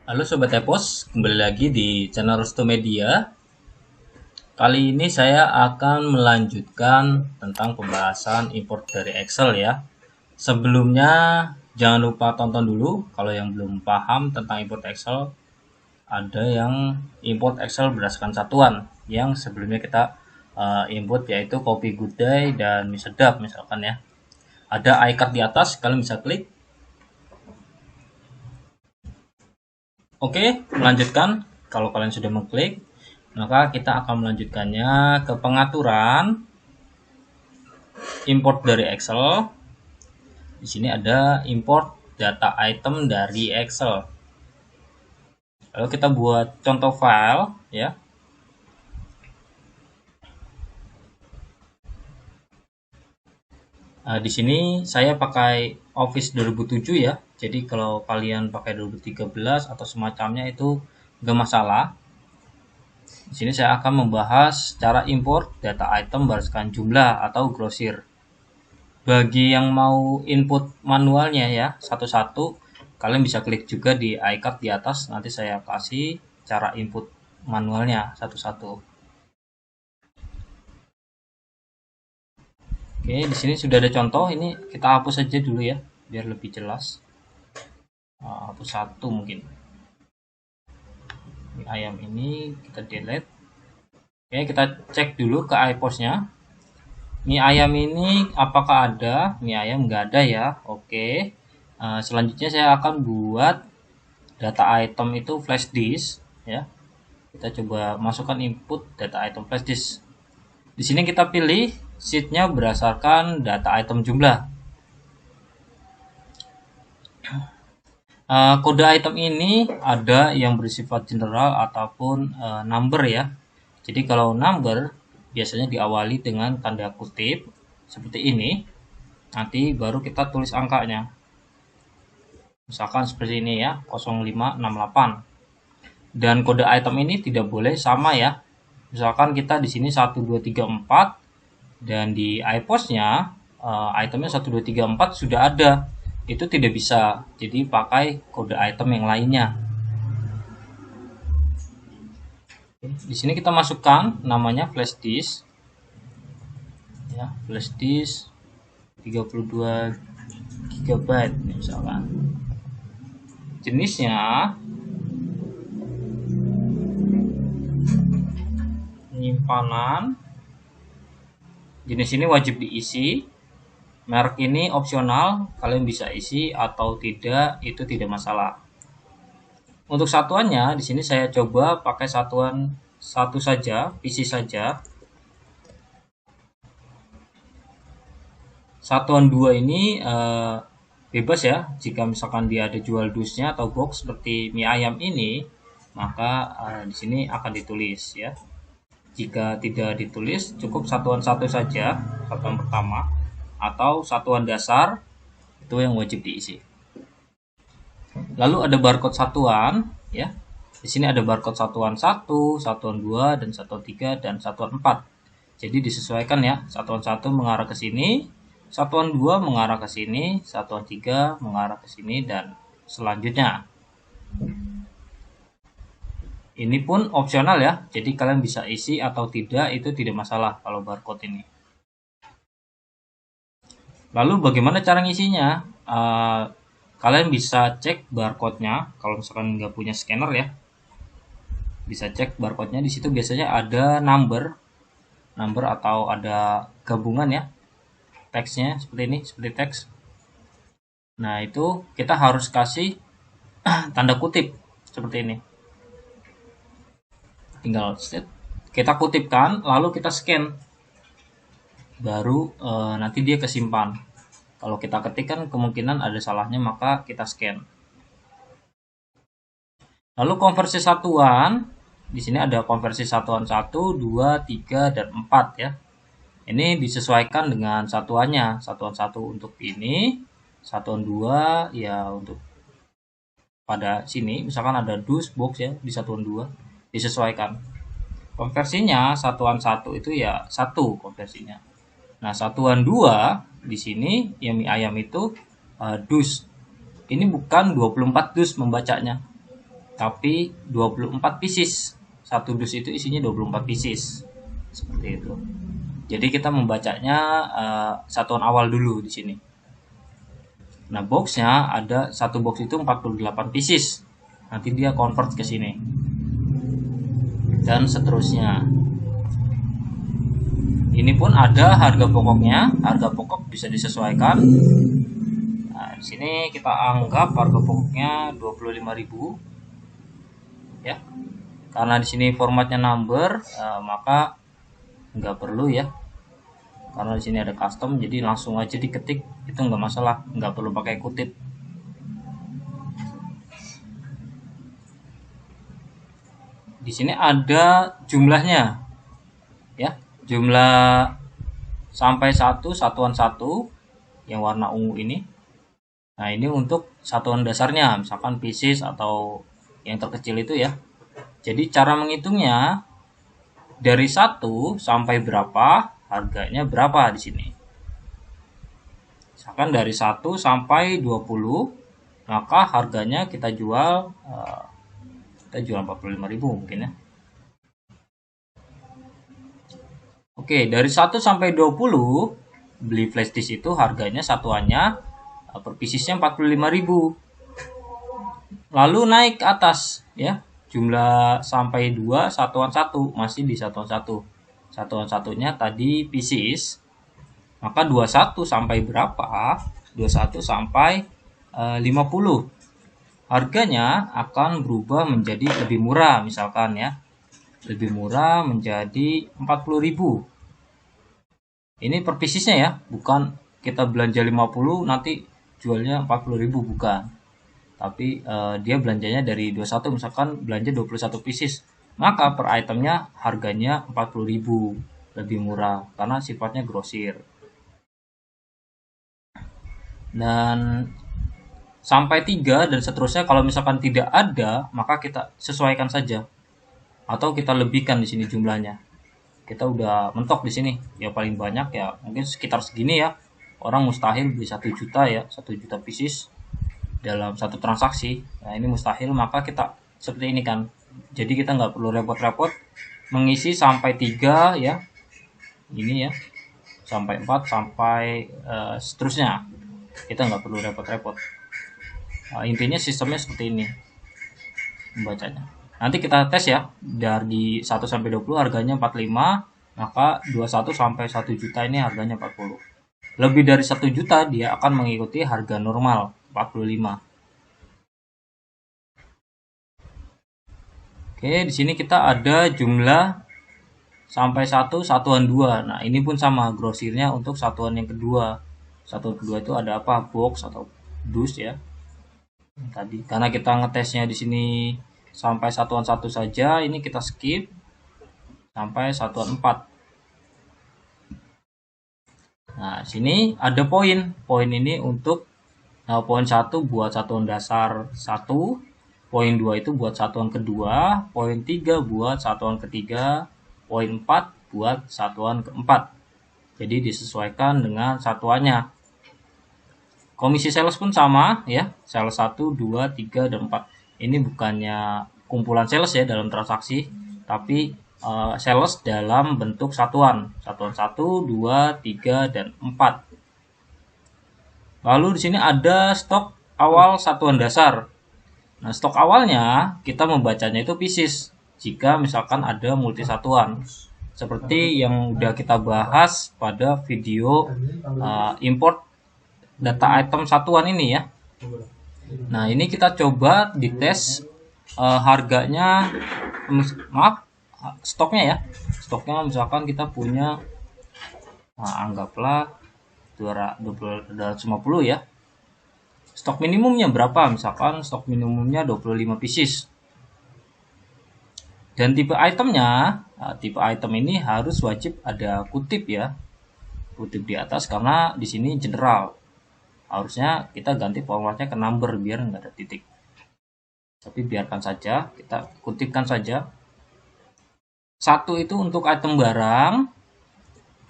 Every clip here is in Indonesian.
Halo Sobat Epos, kembali lagi di channel Resto Media. Kali ini saya akan melanjutkan tentang pembahasan import dari Excel ya. Sebelumnya jangan lupa tonton dulu kalau yang belum paham tentang import Excel. Ada yang import Excel berdasarkan satuan yang sebelumnya kita import yaitu Kopi Good Day dan Mie Sedap misalkan ya. Ada icon di atas, kalian bisa klik. Oke, melanjutkan. Kalau kalian sudah mengklik, maka kita akan melanjutkannya ke pengaturan import dari Excel. Di sini ada import data item dari Excel. Lalu kita buat contoh file ya. Di sini saya pakai Office 2007 ya. Jadi kalau kalian pakai 2013 atau semacamnya itu nggak masalah. Di sini saya akan membahas cara import data item berdasarkan jumlah atau grosir. Bagi yang mau input manualnya ya satu-satu, kalian bisa klik juga di icon di atas. Nanti saya kasih cara input manualnya satu-satu. Oke, di sini sudah ada contoh. Ini kita hapus saja dulu ya, biar lebih jelas. Hapus satu mungkin. Ini ayam ini kita delete. Oke, kita cek dulu ke iPostnya. Mie ayam ini apakah ada? Mie ayam nggak ada ya. Oke. Selanjutnya saya akan buat data item itu flash disk ya. Kita coba masukkan input data item flash disk. Di sini kita pilih sheetnya berdasarkan data item jumlah. Kode item ini ada yang bersifat general ataupun number ya. Jadi kalau number biasanya diawali dengan tanda kutip seperti ini. Nanti baru kita tulis angkanya. Misalkan seperti ini ya, 0568. Dan kode item ini tidak boleh sama ya. Misalkan kita di sini 1234 dan di iPostnya itemnya 1234 sudah ada. Itu tidak bisa. Jadi pakai kode item yang lainnya. Di sini kita masukkan namanya flash disk. Ya, flash disk 32 GB misalkan. Jenisnya penyimpanan. Jenis ini wajib diisi. Merek ini opsional, kalian bisa isi atau tidak, itu tidak masalah. Untuk satuannya, di sini saya coba pakai satuan satu saja, PC saja. Satuan 2 ini bebas ya. Jika misalkan dia ada jual dusnya atau box seperti mie ayam ini, maka di sini akan ditulis ya. Jika tidak ditulis, cukup satuan satu saja, satuan pertama, atau satuan dasar itu yang wajib diisi. Lalu ada barcode satuan ya. Di sini ada barcode satuan 1, satuan 2 dan satuan 3 dan satuan 4. Jadi disesuaikan ya. Satuan 1 mengarah ke sini, satuan 2 mengarah ke sini, satuan 3 mengarah ke sini dan selanjutnya. Ini pun opsional ya. Jadi kalian bisa isi atau tidak, itu tidak masalah kalau barcode ini. Lalu bagaimana cara ngisinya? Kalian bisa cek barcode-nya kalau misalkan nggak punya scanner ya. Bisa cek barcode-nya, di situ biasanya ada number atau ada gabungan ya. Teksnya seperti ini, seperti teks. Nah, itu kita harus kasih tanda kutip seperti ini. Tinggal kita kutipkan lalu kita scan. Baru nanti dia kesimpan. Kalau kita ketikkan kemungkinan ada salahnya, maka kita scan. Lalu konversi satuan, di sini ada konversi satuan 1, 2, 3 dan 4 ya. Ini disesuaikan dengan satuannya. Satuan 1 untuk ini, satuan 2 ya untuk pada sini, misalkan ada dus box ya di satuan 2, disesuaikan. Konversinya satuan 1 itu ya 1 konversinya. Nah, satuan 2 di sini yang mie ayam itu dus. Ini bukan 24 dus membacanya. tapi 24 pieces. Satu dus itu isinya 24 pieces. Seperti itu. Jadi kita membacanya satuan awal dulu di sini. Nah, boxnya ada satu box itu 48 pieces. Nanti dia convert ke sini. Dan seterusnya. Ini pun ada harga pokoknya. Harga pokok bisa disesuaikan. Nah, di sini kita anggap harga pokoknya 25.000. Ya. Karena di sini formatnya number, maka nggak perlu ya. Karena di sini ada custom, jadi langsung aja diketik, itu nggak masalah, nggak perlu pakai kutip. Di sini ada jumlahnya, ya, jumlah sampai 1 satuan 1 yang warna ungu ini. Nah, ini untuk satuan dasarnya, misalkan pieces atau yang terkecil itu ya. Jadi cara menghitungnya dari 1 sampai berapa, harganya berapa di sini. Misalkan dari 1 sampai 20, maka harganya kita jual 45.000 mungkin ya. Oke, dari 1 sampai 20 beli flash disk itu harganya satuannya per piecesnya 45.000. Lalu naik ke atas ya. Jumlah sampai 2 satuan 1 masih di satuan 1. Satuan satunya tadi pieces. Maka 21 sampai berapa? 21 sampai 50. Harganya akan berubah menjadi lebih murah misalkan ya. Lebih murah menjadi 40.000. Ini per piecesnya ya, bukan kita belanja 50 nanti jualnya 40.000, bukan. Tapi dia belanjanya dari 21, misalkan belanja 21 pieces. Maka per itemnya harganya 40.000, lebih murah karena sifatnya grosir. Dan sampai 3 dan seterusnya, kalau misalkan tidak ada, maka kita sesuaikan saja. Atau kita lebihkan di sini jumlahnya. Kita udah mentok di sini. Ya paling banyak ya mungkin sekitar segini ya. Orang mustahil beli 1 juta ya, 1 juta pieces dalam satu transaksi. Nah, ini mustahil, maka kita seperti ini kan. Jadi kita nggak perlu repot-repot mengisi sampai 3 ya. Ini ya. Sampai 4 sampai seterusnya. Kita nggak perlu repot-repot. Intinya sistemnya seperti ini membacanya. Nanti kita tes ya. Dari 1 sampai 20 harganya 45, maka 21 sampai 1 juta ini harganya 40. Lebih dari 1 juta dia akan mengikuti harga normal 45. Oke, di sini kita ada jumlah sampai 1 satuan 2. Nah, ini pun sama grosirnya untuk satuan yang kedua. Satuan kedua itu ada apa? Box atau dus ya. Tadi karena kita ngetesnya di sini sampai satuan 1 saja, ini kita skip sampai satuan 4. Nah, sini ada poin. Poin ini untuk poin 1 buat satuan dasar 1, poin 2 itu buat satuan kedua, poin 3 buat satuan ketiga, poin 4 buat satuan keempat. Jadi disesuaikan dengan satuannya. Komisi sales pun sama ya, sales 1, 2, 3, dan 4. Ini bukannya kumpulan sales ya dalam transaksi, tapi sales dalam bentuk satuan. Satuan 1, 2, 3, dan 4. Lalu di sini ada stok awal satuan dasar. Nah, stok awalnya kita membacanya itu pieces. Jika misalkan ada multisatuan. Seperti yang udah kita bahas pada video import data item satuan ini ya. Nah, ini kita coba dites harganya, stoknya ya. Stoknya misalkan kita punya, anggaplah 250 ya. Stok minimumnya berapa? Misalkan stok minimumnya 25 pieces. Dan tipe itemnya, tipe item ini harus wajib ada kutip ya. Kutip di atas karena di sini general. Harusnya kita ganti formatnya ke number biar nggak ada titik. Tapi biarkan saja, kita kutipkan saja. 1 itu untuk item barang,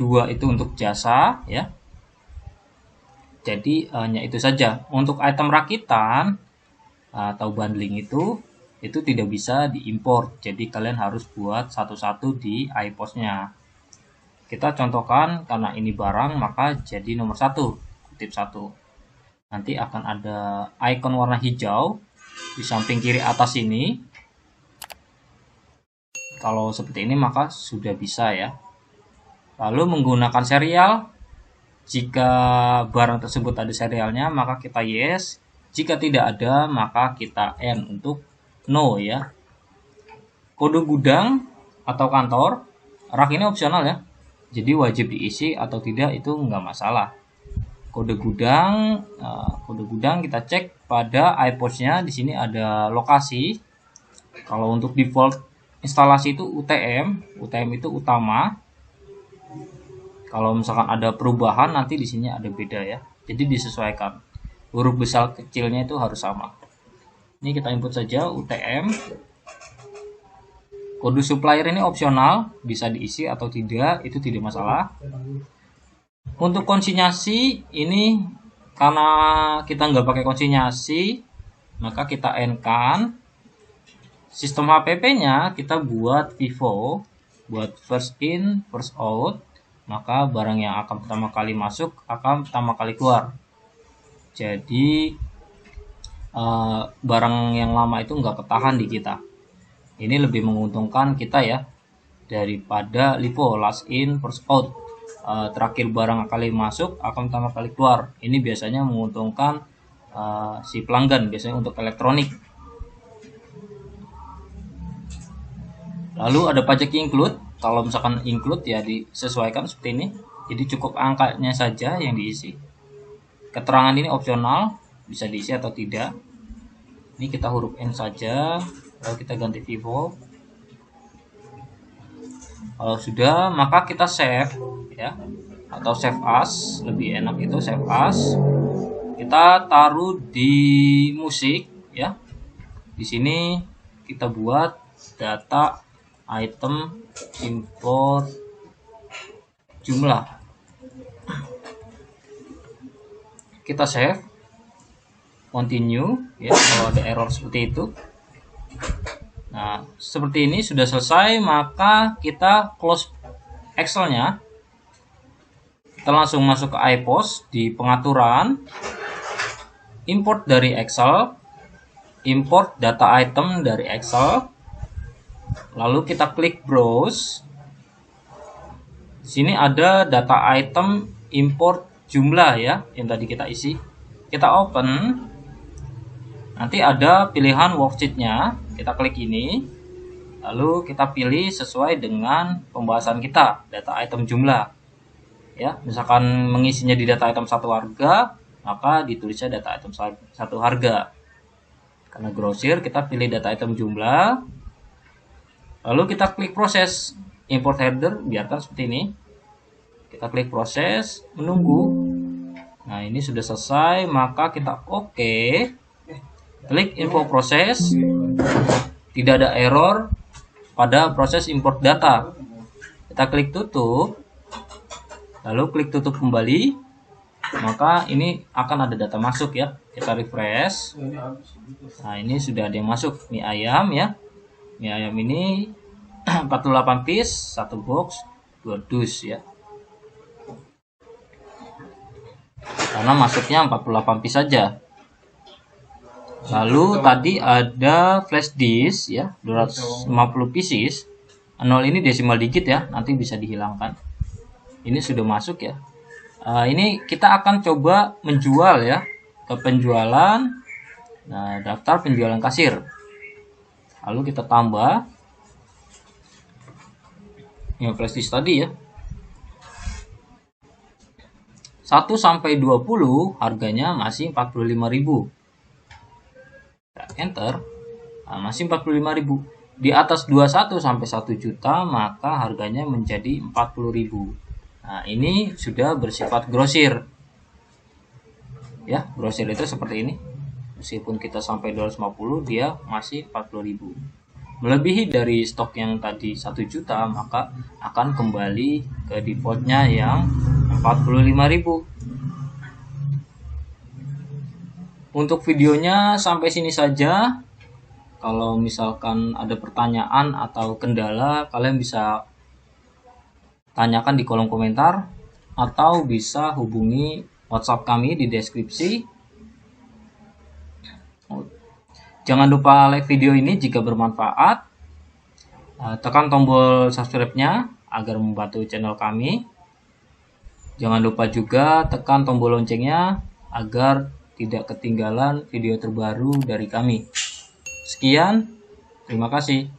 2 itu untuk jasa ya. Jadi hanya itu saja. Untuk item rakitan atau bundling itu itu tidak bisa diimport. Jadi kalian harus buat satu-satu di iPOS-nya. Kita contohkan karena ini barang maka jadi nomor 1, kutip 1. Nanti akan ada icon warna hijau di samping kiri atas ini. Kalau seperti ini maka sudah bisa ya. Lalu menggunakan serial. Jika barang tersebut ada serialnya maka kita yes. Jika tidak ada maka kita N untuk no ya. Kode gudang atau kantor, rak ini opsional ya. Jadi wajib diisi atau tidak itu nggak masalah. Kode gudang kita cek pada iPOS-nya. Di sini ada lokasi. Kalau untuk default instalasi itu UTM itu utama. Kalau misalkan ada perubahan nanti di sini ada beda ya. Jadi disesuaikan. Huruf besar kecilnya itu harus sama. Ini kita input saja UTM. Kode supplier ini opsional, bisa diisi atau tidak, itu tidak masalah. Untuk konsinyasi ini karena kita nggak pakai konsinyasi, maka kita N-kan. Sistem HPP-nya kita buat FIFO, buat first in, first out, maka barang yang akan pertama kali masuk akan pertama kali keluar. Jadi barang yang lama itu nggak ketahan di kita. Ini lebih menguntungkan kita ya daripada LIFO, last in first out. Terakhir barang kali masuk akan pertama kali keluar. Ini biasanya menguntungkan si pelanggan, biasanya untuk elektronik. Lalu ada pajak include. Kalau misalkan include ya disesuaikan seperti ini. Jadi cukup angkanya saja yang diisi. Keterangan ini opsional, bisa diisi atau tidak. Ini kita huruf N saja. Lalu kita ganti FIFO. Kalau sudah maka kita save ya, atau save as, lebih enak itu save as. Kita taruh di musik ya. Di sini kita buat data item import jumlah. Kita save, continue ya kalau ada error seperti itu. Nah, seperti ini sudah selesai, maka kita close Excel-nya. Kita langsung masuk ke iPOS di pengaturan, import dari Excel, import data item dari Excel. Lalu kita klik browse. Di sini ada data item import jumlah ya yang tadi kita isi. Kita open. Nanti ada pilihan worksheet-nya. Kita klik ini, lalu kita pilih sesuai dengan pembahasan kita, data item jumlah. Ya, misalkan mengisinya di data item 1 harga, maka ditulisnya data item 1 harga. Karena grosir, kita pilih data item jumlah. Lalu kita klik proses import header, biarkan seperti ini. Kita klik proses, menunggu. Nah, ini sudah selesai, maka kita oke. Klik info proses, tidak ada error pada proses import data. Kita klik tutup, lalu klik tutup kembali, maka ini akan ada data masuk ya. Kita refresh. Nah, ini sudah ada yang masuk, mie ayam ya. Mie ayam ini 48 piece, 1 box, 2 dus ya. Karena masuknya 48 piece saja. Lalu tadi ada flash disk ya, 250 pieces. 0 ini desimal digit ya, nanti bisa dihilangkan. Ini sudah masuk ya. Ini kita akan coba menjual ya, ke penjualan. Nah, daftar penjualan kasir. Lalu kita tambah yang flash disk tadi ya. 1 sampai 20 harganya masih 45.000. Enter, nah, masih 45.000. Di atas 21 sampai 1 juta maka harganya menjadi 40.000. Nah, ini sudah bersifat grosir. Ya, grosir itu seperti ini. Meskipun kita sampai 250 dia masih 40.000. Melebihi dari stok yang tadi 1 juta maka akan kembali ke defaultnya yang 45.000. Untuk videonya sampai sini saja. Kalau misalkan ada pertanyaan atau kendala, kalian bisa tanyakan di kolom komentar atau bisa hubungi WhatsApp kami di deskripsi. Jangan lupa like video ini jika bermanfaat. Tekan tombol subscribe-nya agar membantu channel kami. Jangan lupa juga tekan tombol loncengnya agar tidak ketinggalan video terbaru dari kami. Sekian, terima kasih.